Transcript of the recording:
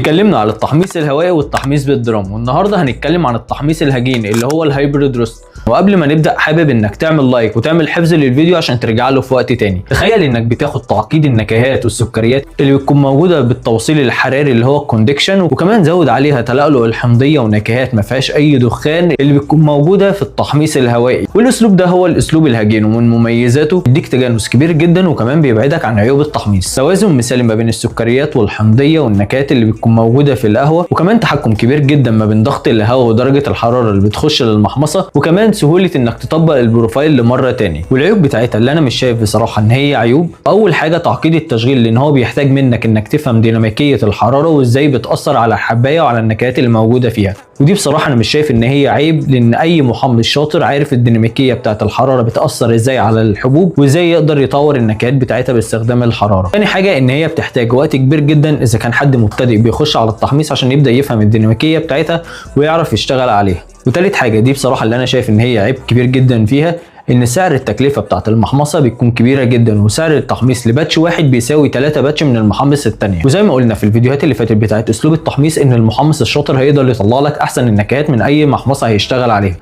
اتكلمنا على التحميص الهوائي والتحميص بالدرام، والنهارده هنتكلم عن التحميص الهجيني اللي هو الهايبريد روست. وقبل ما نبدا حابب انك تعمل لايك وتعمل حفظ للفيديو عشان ترجع له في وقت تاني. تخيل انك بتاخد تعقيد النكهات والسكريات اللي بتكون موجوده بالتوصيل الحراري اللي هو الكوندكشن، وكمان زود عليها تلألؤ الحمضيه ونكهات ما فيهاش اي دخان اللي بتكون موجوده في التحميص الهوائي. والاسلوب ده هو الاسلوب الهجيني، ومن مميزاته بيديك تجانس كبير جدا وكمان بيبعدك عن عيوب التحميص. توازن مثالي ما بين السكريات والحمضيه والنكهات اللي بتكون موجوده في القهوه، وكمان تحكم كبير جدا ما بين ضغط الهواء ودرجه الحراره اللي بتخش للمحمصه، وكمان سهوله انك تطبق البروفايل لمره تاني. والعيوب بتاعتها اللي انا مش شايف بصراحه ان هي عيوب، اول حاجه تعقيد التشغيل، لان هو بيحتاج منك انك تفهم ديناميكيه الحراره وازاي بتاثر على الحبايه وعلى النكهات اللي موجوده فيها. ودي بصراحه انا مش شايف ان هي عيب، لان اي محمص شاطر عارف الديناميكيه بتاعه الحراره بتاثر ازاي على الحبوب وازاي يقدر يطور النكهات بتاعتها باستخدام الحراره. ثاني حاجه ان هي بتحتاج وقت كبير جدا اذا كان حد مبتدئ بيخش على التحميص عشان يبدا يفهم الديناميكيه بتاعتها ويعرف يشتغل عليها. وثالث حاجه دي بصراحه اللي انا شايف ان هي عيب كبير جدا فيها، ان سعر التكلفه بتاعه المحمصه بتكون كبيره جدا، وسعر التحميص لباتش واحد بيساوي 3 باتش من المحمص الثانيه. وزي ما قلنا في الفيديوهات اللي فاتت بتاعه اسلوب التحميص ان المحمص الشاطر هيقدر يطلع لك احسن النكهات من اي محمصه هيشتغل عليها.